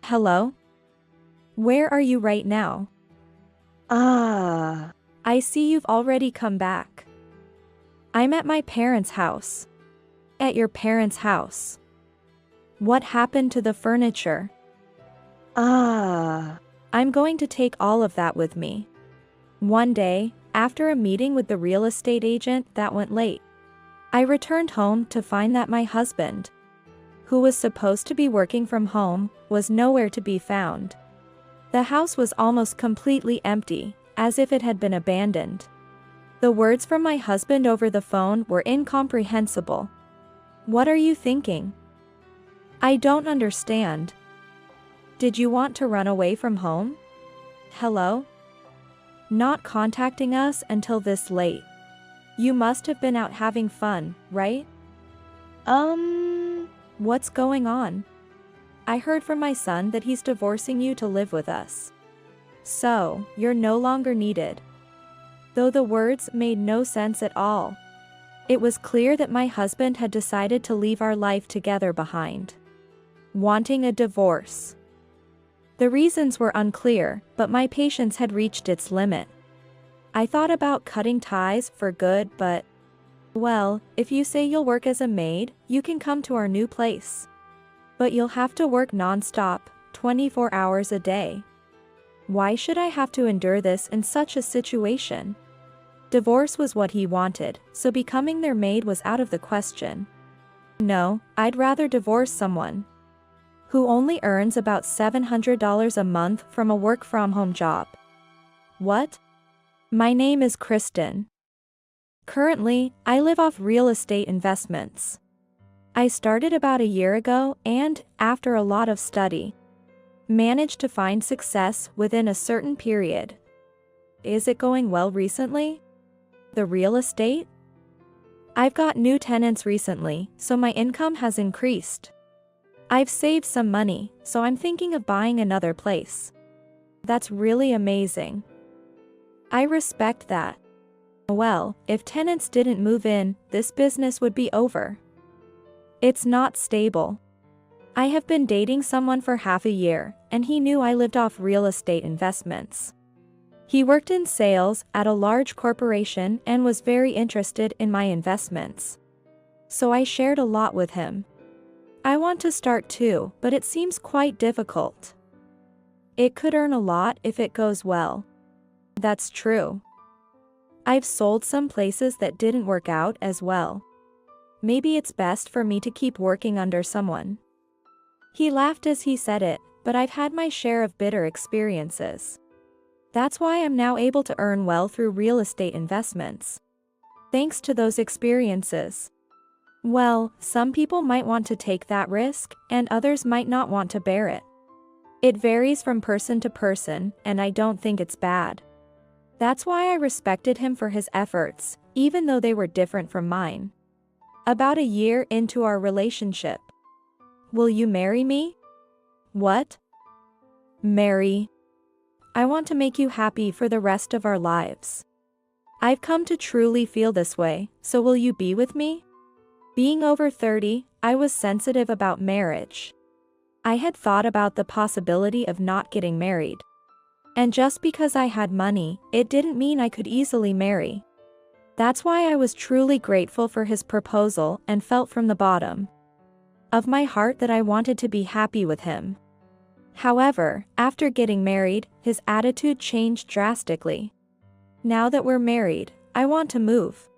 Hello? Where are you right now? Ah, I see you've already come back. I'm at my parents' house. At your parents' house. What happened to the furniture? ah, I'm going to take all of that with me. One day, after a meeting with the real estate agent that went late, I returned home to find that my husband, who was supposed to be working from home, was nowhere to be found. The house was almost completely empty, as if it had been abandoned. The words from my husband over the phone were incomprehensible. What are you thinking? I don't understand. Did you want to run away from home? Hello? Not contacting us until this late. You must have been out having fun, right? What's going on? I heard from my son that he's divorcing you to live with us. So, you're no longer needed. Though the words made no sense at all. It was clear that my husband had decided to leave our life together behind. Wanting a divorce. The reasons were unclear, but my patience had reached its limit. I thought about cutting ties for good, but, well, if you say you'll work as a maid, you can come to our new place. But you'll have to work non-stop, 24 hours a day. Why should I have to endure this in such a situation? Divorce was what he wanted, so becoming their maid was out of the question. No, I'd rather divorce someone who only earns about $700 a month from a work-from-home job. What? My name is Kristen. Currently, I live off real estate investments. I started about a year ago and, after a lot of study, managed to find success within a certain period. Is it going well recently? The real estate? I've got new tenants recently, so my income has increased. I've saved some money, so I'm thinking of buying another place. That's really amazing. I respect that. Well, if tenants didn't move in, this business would be over. It's not stable. I have been dating someone for half a year, and he knew I lived off real estate investments. He worked in sales at a large corporation and was very interested in my investments. So I shared a lot with him. I want to start too, but it seems quite difficult. It could earn a lot if it goes well. That's true. I've sold some places that didn't work out as well. Maybe it's best for me to keep working under someone. He laughed as he said it, but I've had my share of bitter experiences. That's why I'm now able to earn well through real estate investments. Thanks to those experiences. Well, some people might want to take that risk, and others might not want to bear it. It varies from person to person, and I don't think it's bad. That's why I respected him for his efforts, even though they were different from mine. About a year into our relationship. Will you marry me? What? Marry? I want to make you happy for the rest of our lives. I've come to truly feel this way, so will you be with me? Being over 30, I was sensitive about marriage. I had thought about the possibility of not getting married. And just because I had money, it didn't mean I could easily marry. That's why I was truly grateful for his proposal and felt from the bottom of my heart that I wanted to be happy with him. However, after getting married, his attitude changed drastically. Now that we're married, I want to move.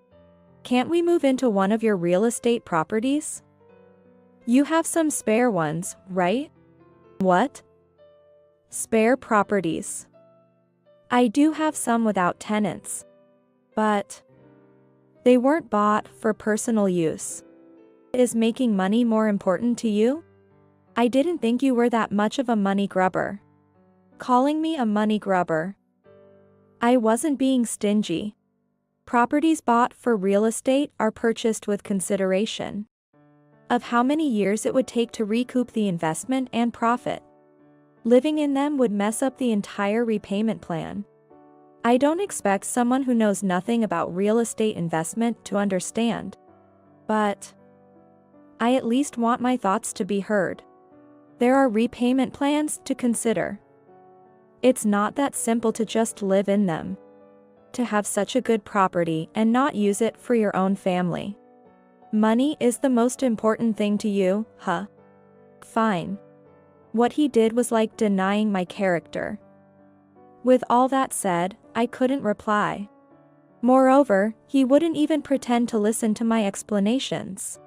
Can't we move into one of your real estate properties? You have some spare ones, right? What? Spare properties. I do have some without tenants. But they weren't bought for personal use. Is making money more important to you? I didn't think you were that much of a money grubber. Calling me a money grubber. I wasn't being stingy. Properties bought for real estate are purchased with consideration of how many years it would take to recoup the investment and profit. Living in them would mess up the entire repayment plan. I don't expect someone who knows nothing about real estate investment to understand. But I at least want my thoughts to be heard. There are repayment plans to consider. It's not that simple to just live in them. To have such a good property and not use it for your own family. Money is the most important thing to you, huh? Fine. What he did was like denying my character. With all that said, I couldn't reply. Moreover, he wouldn't even pretend to listen to my explanations,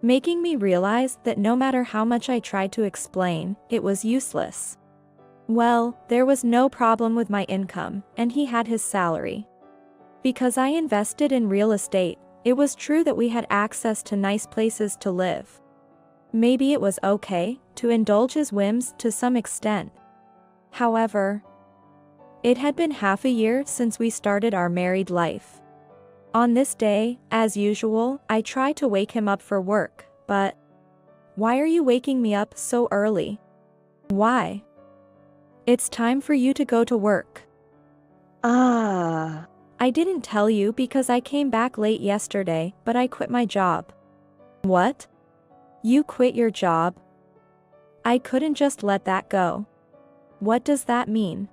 making me realize that no matter how much I tried to explain, it was useless. Well, there was no problem with my income, and he had his salary. Because I invested in real estate, it was true that we had access to nice places to live. Maybe it was okay to indulge his whims to some extent. However, it had been half a year since we started our married life. On this day, as usual, I tried to wake him up for work, but why are you waking me up so early? Why? It's time for you to go to work. Ah. I didn't tell you because I came back late yesterday, but I quit my job. What? You quit your job? I couldn't just let that go. What does that mean?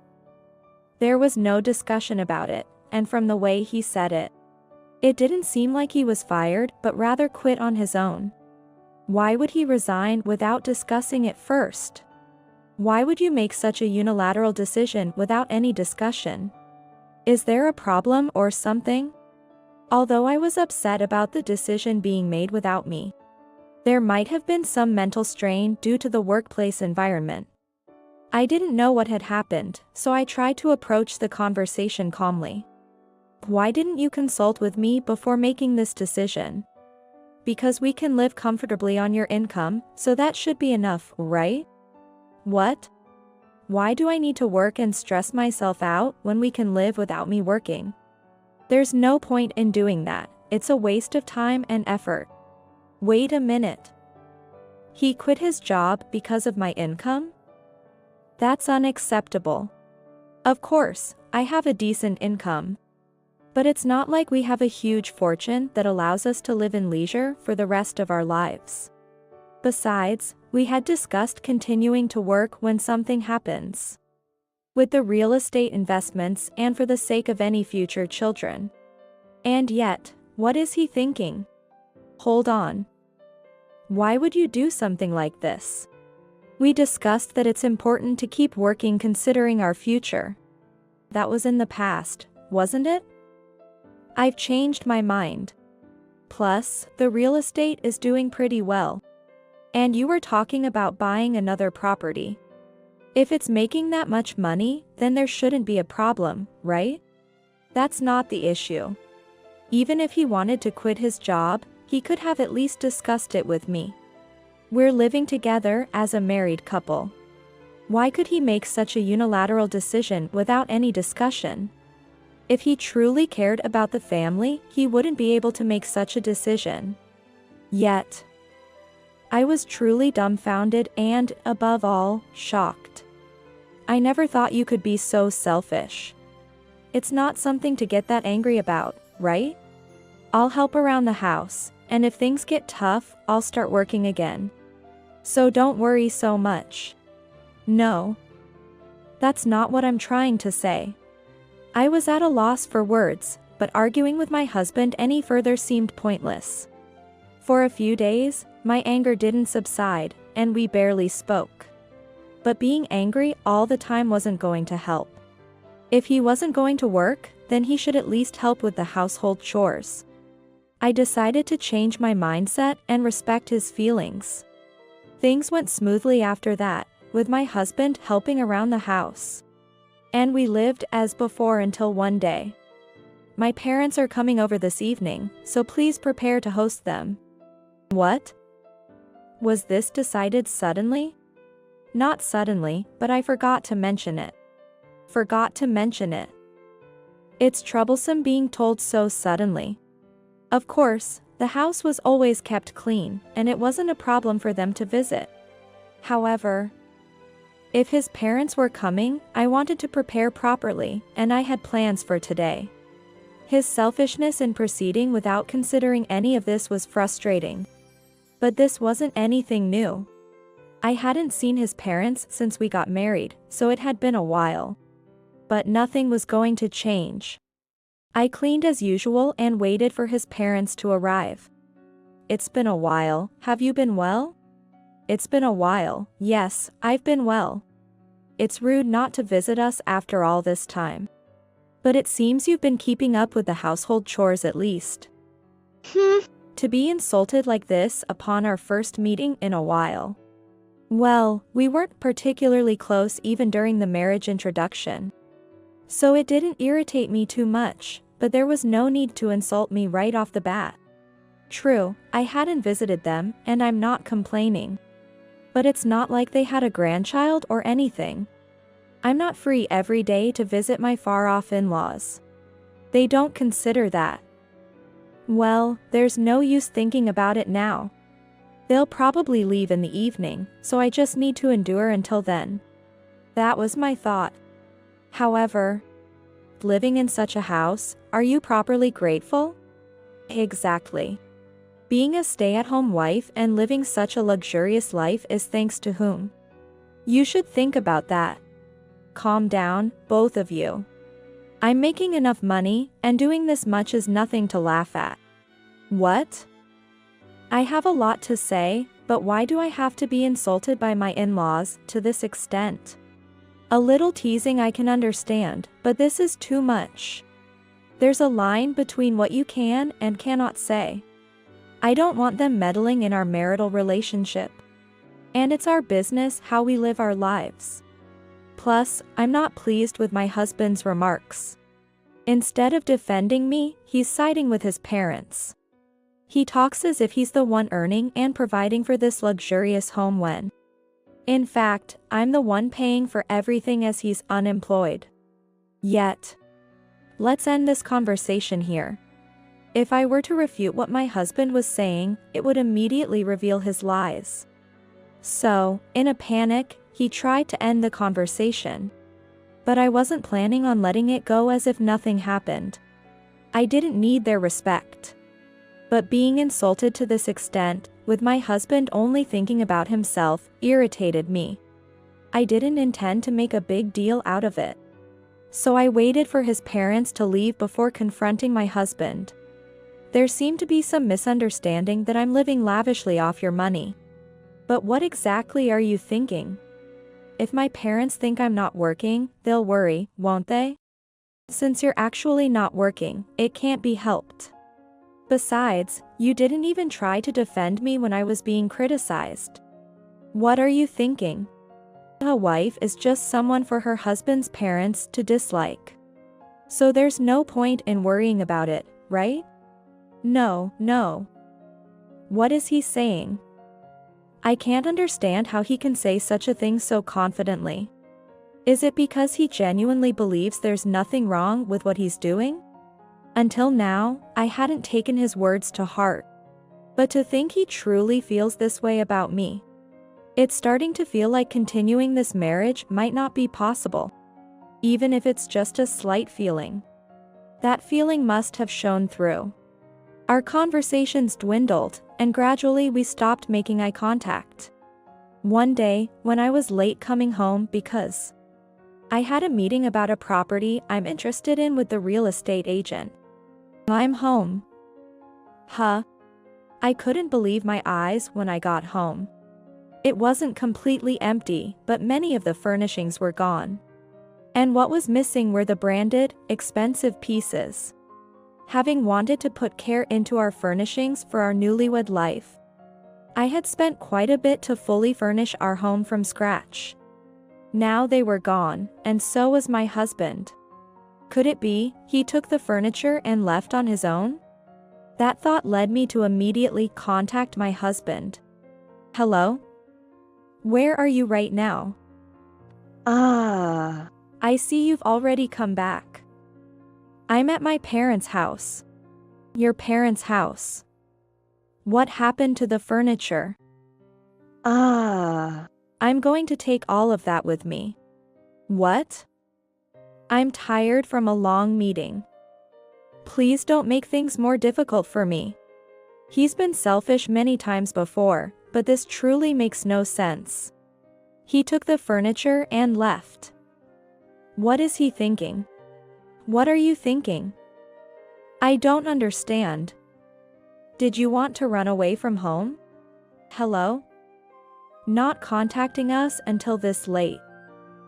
There was no discussion about it, and from the way he said it, it didn't seem like he was fired, but rather quit on his own. Why would he resign without discussing it first? Why would you make such a unilateral decision without any discussion? Is there a problem or something? Although I was upset about the decision being made without me, there might have been some mental strain due to the workplace environment. I didn't know what had happened, so I tried to approach the conversation calmly. Why didn't you consult with me before making this decision? Because we can live comfortably on your income, so that should be enough, right? What? Why do I need to work and stress myself out when we can live without me working? There's no point in doing that. It's a waste of time and effort. Wait a minute. He quit his job because of my income? That's unacceptable. Of course, I have a decent income. But it's not like we have a huge fortune that allows us to live in leisure for the rest of our lives. Besides, we had discussed continuing to work when something happens. With the real estate investments and for the sake of any future children. And yet, what is he thinking? Hold on. Why would you do something like this? We discussed that it's important to keep working considering our future. That was in the past, wasn't it? I've changed my mind. Plus, the real estate is doing pretty well. And you were talking about buying another property. If it's making that much money, then there shouldn't be a problem, right? That's not the issue. Even if he wanted to quit his job, he could have at least discussed it with me. We're living together as a married couple. Why could he make such a unilateral decision without any discussion? If he truly cared about the family, he wouldn't be able to make such a decision. Yet, I was truly dumbfounded and, above all, shocked. I never thought you could be so selfish. It's not something to get that angry about, right? I'll help around the house, and if things get tough, I'll start working again. So don't worry so much. No. That's not what I'm trying to say. I was at a loss for words, but arguing with my husband any further seemed pointless. For a few days, my anger didn't subside, and we barely spoke. But being angry all the time wasn't going to help. If he wasn't going to work, then he should at least help with the household chores. I decided to change my mindset and respect his feelings. Things went smoothly after that, with my husband helping around the house. And we lived as before until one day. My parents are coming over this evening, so please prepare to host them. What? Was this decided suddenly? Not suddenly, but I forgot to mention it. Forgot to mention it. It's troublesome being told so suddenly. Of course, the house was always kept clean, and it wasn't a problem for them to visit. However, if his parents were coming, I wanted to prepare properly, and I had plans for today. His selfishness in proceeding without considering any of this was frustrating. But this wasn't anything new. I hadn't seen his parents since we got married, so it had been a while. But nothing was going to change. I cleaned as usual and waited for his parents to arrive. It's been a while, have you been well? It's been a while, yes, I've been well. It's rude not to visit us after all this time. But it seems you've been keeping up with the household chores at least. To be insulted like this upon our first meeting in a while. Well, we weren't particularly close even during the marriage introduction. So it didn't irritate me too much, but there was no need to insult me right off the bat. True, I hadn't visited them, and I'm not complaining. But it's not like they had a grandchild or anything. I'm not free every day to visit my far-off in-laws. They don't consider that. Well, there's no use thinking about it now. They'll probably leave in the evening, so I just need to endure until then. That was my thought. However, living in such a house, are you properly grateful? Exactly. Being a stay-at-home wife and living such a luxurious life is thanks to whom? You should think about that. Calm down, both of you. I'm making enough money, and doing this much is nothing to laugh at. What? I have a lot to say, but why do I have to be insulted by my in-laws to this extent? A little teasing I can understand, but this is too much. There's a line between what you can and cannot say. I don't want them meddling in our marital relationship. And it's our business how we live our lives. Plus, I'm not pleased with my husband's remarks. Instead of defending me, he's siding with his parents. He talks as if he's the one earning and providing for this luxurious home when, in fact, I'm the one paying for everything as he's unemployed. Yet, let's end this conversation here. If I were to refute what my husband was saying, it would immediately reveal his lies. So, in a panic, he tried to end the conversation. But I wasn't planning on letting it go as if nothing happened. I didn't need their respect. But being insulted to this extent, with my husband only thinking about himself, irritated me. I didn't intend to make a big deal out of it. So I waited for his parents to leave before confronting my husband. There seemed to be some misunderstanding that I'm living lavishly off your money. But what exactly are you thinking? If my parents think I'm not working, they'll worry, won't they? Since you're actually not working, it can't be helped. Besides, you didn't even try to defend me when I was being criticized. What are you thinking? A wife is just someone for her husband's parents to dislike. So there's no point in worrying about it, right? No. What is he saying? I can't understand how he can say such a thing so confidently. Is it because he genuinely believes there's nothing wrong with what he's doing? Until now, I hadn't taken his words to heart. But to think he truly feels this way about me. It's starting to feel like continuing this marriage might not be possible. Even if it's just a slight feeling. That feeling must have shown through. Our conversations dwindled, and gradually we stopped making eye contact. One day, when I was late coming home because I had a meeting about a property I'm interested in with the real estate agent. I'm home. Huh? I couldn't believe my eyes when I got home. It wasn't completely empty, but many of the furnishings were gone. And what was missing were the branded, expensive pieces. Having wanted to put care into our furnishings for our newlywed life, I had spent quite a bit to fully furnish our home from scratch. Now they were gone, and so was my husband. Could it be he took the furniture and left on his own? That thought led me to immediately contact my husband. Hello? Where are you right now? I see you've already come back. I'm at my parents' house. Your parents' house. What happened to the furniture? I'm going to take all of that with me. What? I'm tired from a long meeting. Please don't make things more difficult for me. He's been selfish many times before, but this truly makes no sense. He took the furniture and left. What is he thinking? What are you thinking? I don't understand. Did you want to run away from home? Hello? Not contacting us until this late.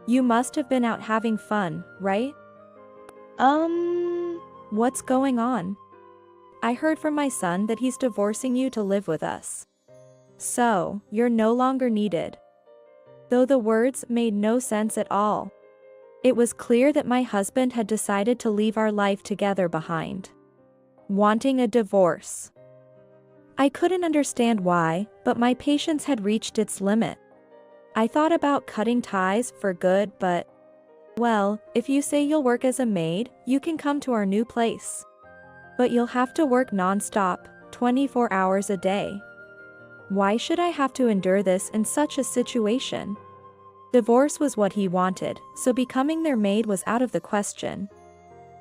You must have been out having fun, right? What's going on? I heard from my son that he's divorcing you to live with us. So, you're no longer needed. Though the words made no sense at all. It was clear that my husband had decided to leave our life together behind. Wanting a divorce. I couldn't understand why, but my patience had reached its limit. I thought about cutting ties for good, but, well, if you say you'll work as a maid, you can come to our new place. But you'll have to work non-stop, 24 hours a day. Why should I have to endure this in such a situation? Divorce was what he wanted, so becoming their maid was out of the question.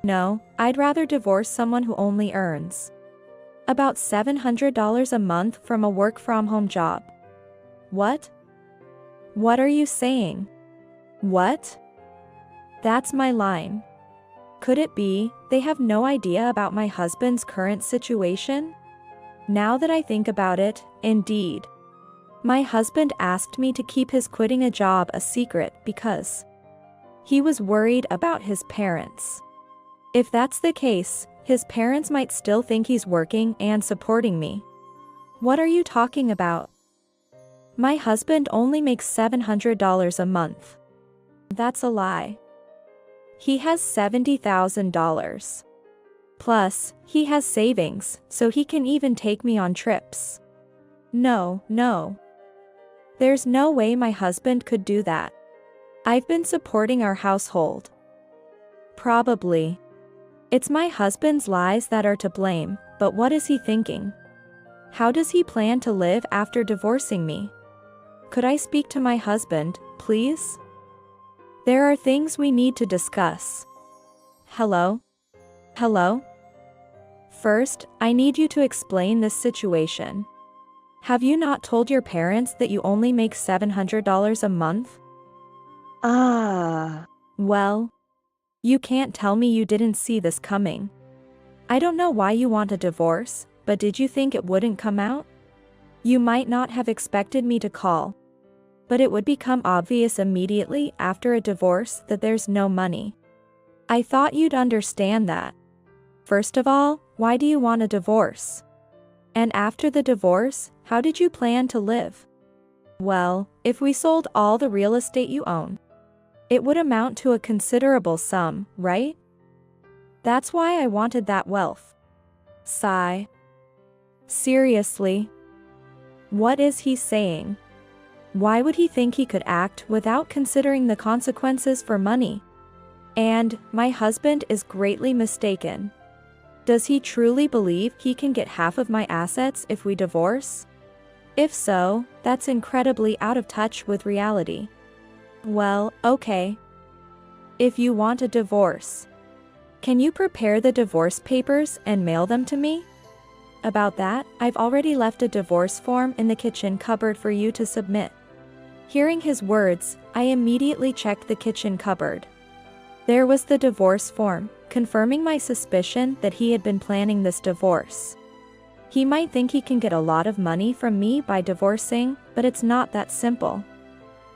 No, I'd rather divorce someone who only earns about $700 a month from a work-from-home job. What? What are you saying? What? That's my line. Could it be they have no idea about my husband's current situation? Now that I think about it, indeed. My husband asked me to keep his quitting a job a secret because he was worried about his parents. If that's the case, his parents might still think he's working and supporting me. What are you talking about? My husband only makes $700 a month. That's a lie. He has $70,000. Plus, he has savings, so he can even take me on trips. No. There's no way my husband could do that. I've been supporting our household. Probably. It's my husband's lies that are to blame, but what is he thinking? How does he plan to live after divorcing me? Could I speak to my husband, please? There are things we need to discuss. Hello? Hello? First, I need you to explain this situation. Have you not told your parents that you only make $700 a month? Well, you can't tell me you didn't see this coming. I don't know why you want a divorce, but did you think it wouldn't come out? You might not have expected me to call, but it would become obvious immediately after a divorce that there's no money. I thought you'd understand that. First of all, why do you want a divorce? And after the divorce, how did you plan to live? Well, if we sold all the real estate you own, it would amount to a considerable sum, right? That's why I wanted that wealth. Sigh. Seriously? What is he saying? Why would he think he could act without considering the consequences for money? And, my husband is greatly mistaken. Does he truly believe he can get half of my assets if we divorce? If so, that's incredibly out of touch with reality. Well, okay. If you want a divorce, can you prepare the divorce papers and mail them to me? About that, I've already left a divorce form in the kitchen cupboard for you to submit. Hearing his words, I immediately checked the kitchen cupboard. There was the divorce form, confirming my suspicion that he had been planning this divorce. He might think he can get a lot of money from me by divorcing, but it's not that simple.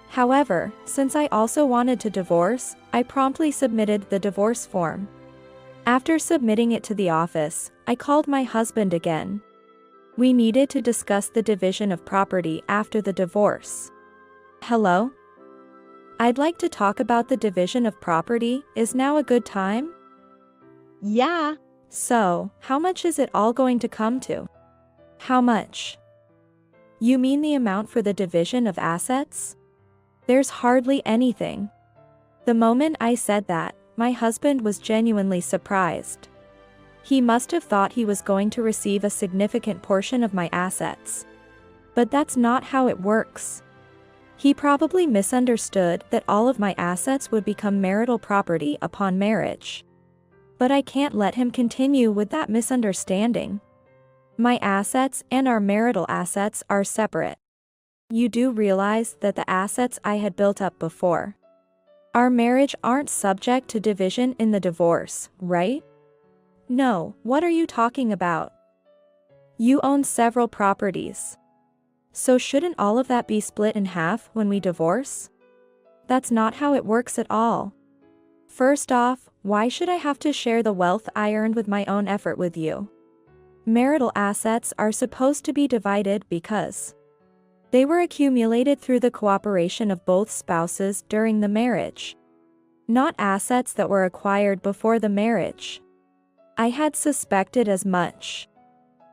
However, since I also wanted to divorce, I promptly submitted the divorce form. After submitting it to the office, I called my husband again. We needed to discuss the division of property after the divorce. Hello? I'd like to talk about the division of property. Is now a good time? Yeah. So, how much is it all going to come to? How much? You mean the amount for the division of assets? There's hardly anything. The moment I said that, my husband was genuinely surprised. He must have thought he was going to receive a significant portion of my assets. But that's not how it works. He probably misunderstood that all of my assets would become marital property upon marriage. But I can't let him continue with that misunderstanding. My assets and our marital assets are separate. You do realize that the assets I had built up before our marriage aren't subject to division in the divorce, right? No, what are you talking about? You own several properties. So shouldn't all of that be split in half when we divorce? That's not how it works at all. First off, why should I have to share the wealth I earned with my own effort with you? Marital assets are supposed to be divided because they were accumulated through the cooperation of both spouses during the marriage, not assets that were acquired before the marriage. I had suspected as much.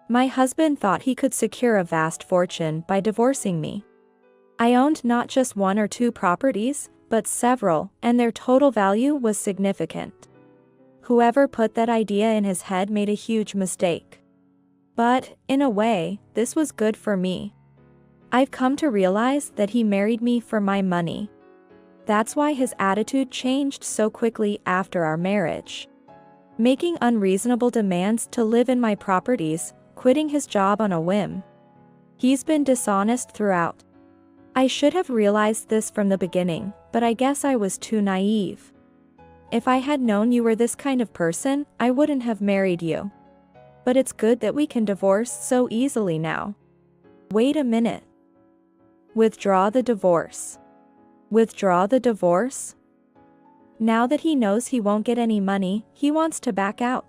My husband thought he could secure a vast fortune by divorcing me. I owned not just 1 or 2 properties, but several, and their total value was significant. Whoever put that idea in his head made a huge mistake. But, in a way, this was good for me. I've come to realize that he married me for my money. That's why his attitude changed so quickly after our marriage. Making unreasonable demands to live in my properties, quitting his job on a whim. He's been dishonest throughout. I should have realized this from the beginning, but I guess I was too naive. If I had known you were this kind of person, I wouldn't have married you. But it's good that we can divorce so easily now. Wait a minute. Withdraw the divorce. Withdraw the divorce? Now that he knows he won't get any money, he wants to back out.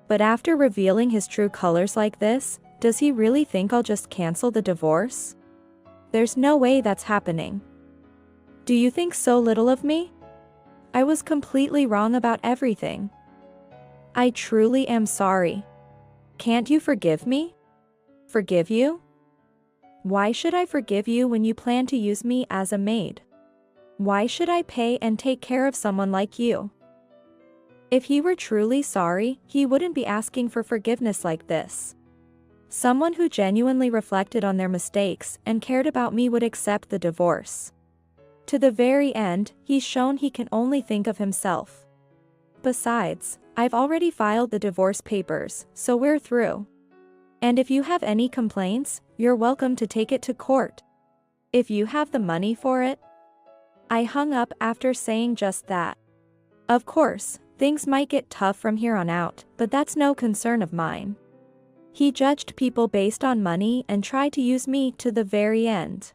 But after revealing his true colors like this, does he really think I'll just cancel the divorce? There's no way that's happening. Do you think so little of me? I was completely wrong about everything. I truly am sorry. Can't you forgive me? Forgive you? Why should I forgive you when you plan to use me as a maid? Why should I pay and take care of someone like you? If he were truly sorry, he wouldn't be asking for forgiveness like this. Someone who genuinely reflected on their mistakes and cared about me would accept the divorce. To the very end, he's shown he can only think of himself. Besides, I've already filed the divorce papers, so we're through. And if you have any complaints, you're welcome to take it to court. If you have the money for it. I hung up after saying just that. Of course, things might get tough from here on out, but that's no concern of mine. He judged people based on money and tried to use me to the very end.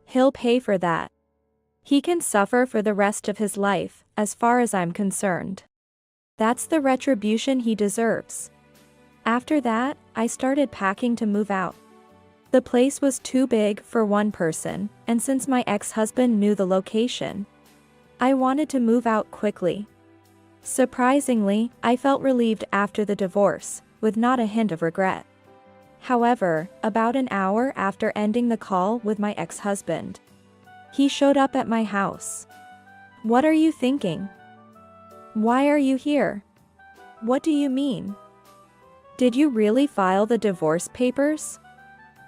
He'll pay for that. He can suffer for the rest of his life, as far as I'm concerned. That's the retribution he deserves. After that, I started packing to move out. The place was too big for one person, and since my ex-husband knew the location, I wanted to move out quickly. Surprisingly, I felt relieved after the divorce, with not a hint of regret. However, about an hour after ending the call with my ex-husband, he showed up at my house. What are you thinking? Why are you here? What do you mean? Did you really file the divorce papers?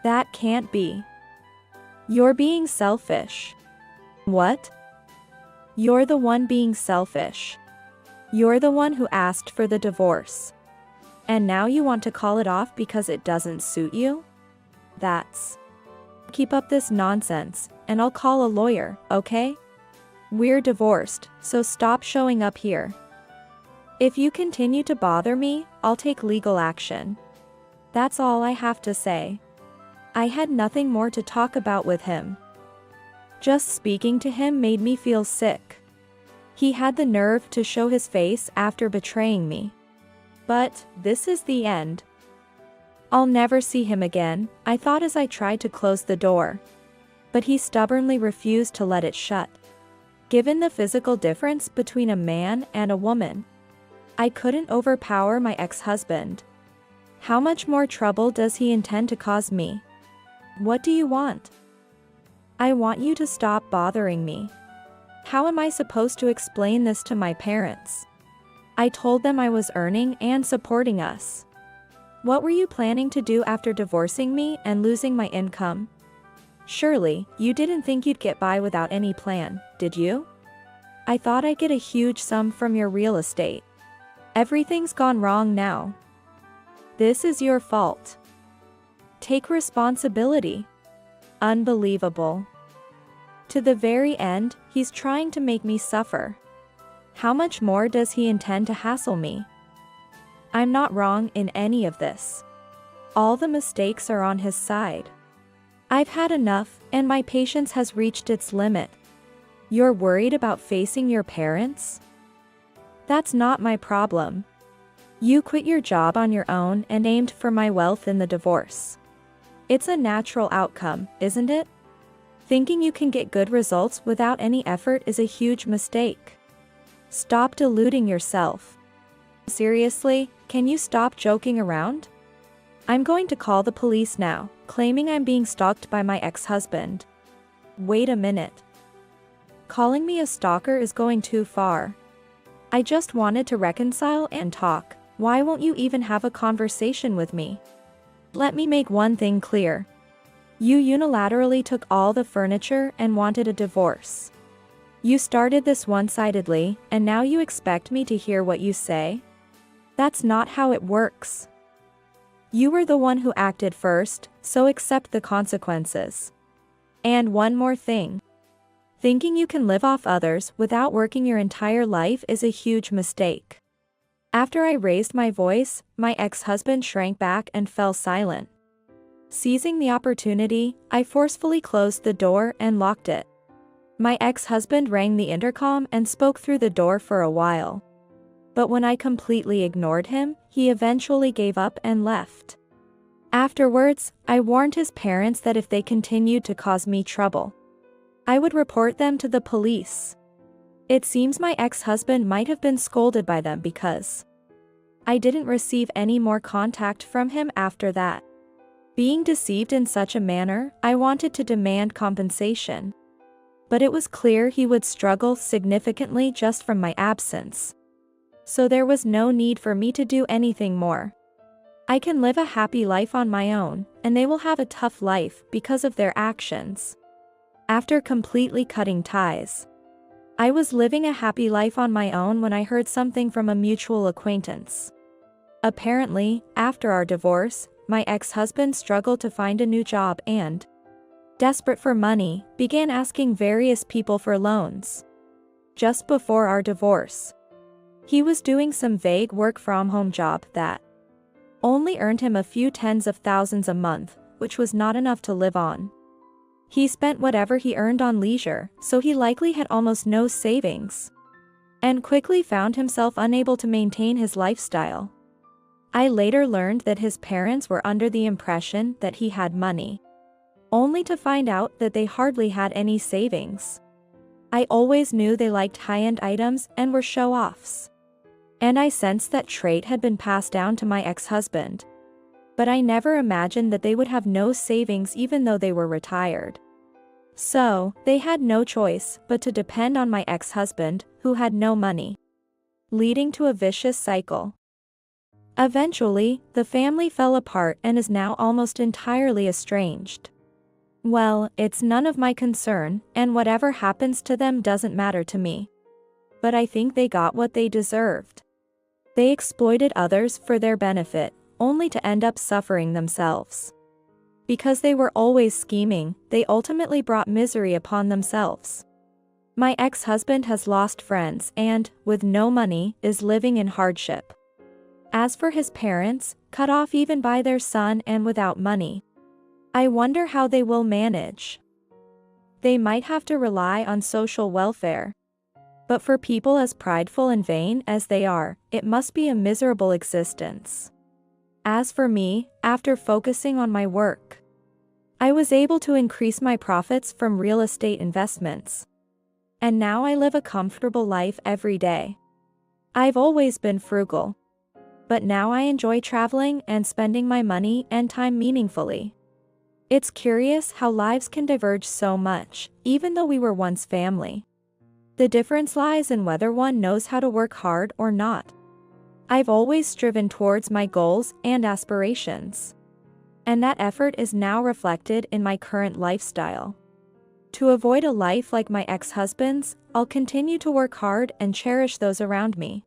That can't be. You're being selfish. What? You're the one being selfish. You're the one who asked for the divorce. And now you want to call it off because it doesn't suit you? That's. Keep up this nonsense, and I'll call a lawyer, okay? We're divorced, so stop showing up here. If you continue to bother me, I'll take legal action. That's all I have to say. I had nothing more to talk about with him. Just speaking to him made me feel sick. He had the nerve to show his face after betraying me. But, this is the end. I'll never see him again, I thought as I tried to close the door. But he stubbornly refused to let it shut. Given the physical difference between a man and a woman, I couldn't overpower my ex-husband. How much more trouble does he intend to cause me? What do you want? I want you to stop bothering me. How am I supposed to explain this to my parents? I told them I was earning and supporting us. What were you planning to do after divorcing me and losing my income? Surely, you didn't think you'd get by without any plan, did you? I thought I'd get a huge sum from your real estate. Everything's gone wrong now. This is your fault. Take responsibility. Unbelievable. To the very end, he's trying to make me suffer. How much more does he intend to hassle me? I'm not wrong in any of this. All the mistakes are on his side. I've had enough, and my patience has reached its limit. You're worried about facing your parents? That's not my problem. You quit your job on your own and aimed for my wealth in the divorce. It's a natural outcome, isn't it? Thinking you can get good results without any effort is a huge mistake. Stop deluding yourself. Seriously, can you stop joking around? I'm going to call the police now, claiming I'm being stalked by my ex-husband. Wait a minute. Calling me a stalker is going too far. I just wanted to reconcile and talk. Why won't you even have a conversation with me? Let me make one thing clear. You unilaterally took all the furniture and wanted a divorce. You started this one-sidedly, and now you expect me to hear what you say? That's not how it works. You were the one who acted first, so accept the consequences. And one more thing. Thinking you can live off others without working your entire life is a huge mistake. After I raised my voice, my ex-husband shrank back and fell silent. Seizing the opportunity, I forcefully closed the door and locked it. My ex-husband rang the intercom and spoke through the door for a while. But when I completely ignored him, he eventually gave up and left. Afterwards, I warned his parents that if they continued to cause me trouble, I would report them to the police. It seems my ex-husband might have been scolded by them because I didn't receive any more contact from him after that. Being deceived in such a manner, I wanted to demand compensation. But it was clear he would struggle significantly just from my absence. So there was no need for me to do anything more. I can live a happy life on my own, and they will have a tough life because of their actions. After completely cutting ties, I was living a happy life on my own when I heard something from a mutual acquaintance. Apparently, after our divorce, my ex-husband struggled to find a new job and, desperate for money, began asking various people for loans. Just before our divorce, he was doing some vague work-from-home job that only earned him a few tens of thousands a month, which was not enough to live on. He spent whatever he earned on leisure, so he likely had almost no savings, and quickly found himself unable to maintain his lifestyle. I later learned that his parents were under the impression that he had money, only to find out that they hardly had any savings. I always knew they liked high-end items and were show-offs. And I sensed that trait had been passed down to my ex-husband. But I never imagined that they would have no savings even though they were retired. So, they had no choice but to depend on my ex-husband, who had no money, leading to a vicious cycle. Eventually, the family fell apart and is now almost entirely estranged. Well, it's none of my concern, and whatever happens to them doesn't matter to me. But I think they got what they deserved. They exploited others for their benefit, only to end up suffering themselves. Because they were always scheming, they ultimately brought misery upon themselves. My ex-husband has lost friends and, with no money, is living in hardship. As for his parents, cut off even by their son and without money, I wonder how they will manage. They might have to rely on social welfare. But for people as prideful and vain as they are, it must be a miserable existence. As for me, after focusing on my work, I was able to increase my profits from real estate investments. And now I live a comfortable life every day. I've always been frugal. But now I enjoy traveling and spending my money and time meaningfully. It's curious how lives can diverge so much, even though we were once family. The difference lies in whether one knows how to work hard or not. I've always striven towards my goals and aspirations. And that effort is now reflected in my current lifestyle. To avoid a life like my ex-husband's, I'll continue to work hard and cherish those around me.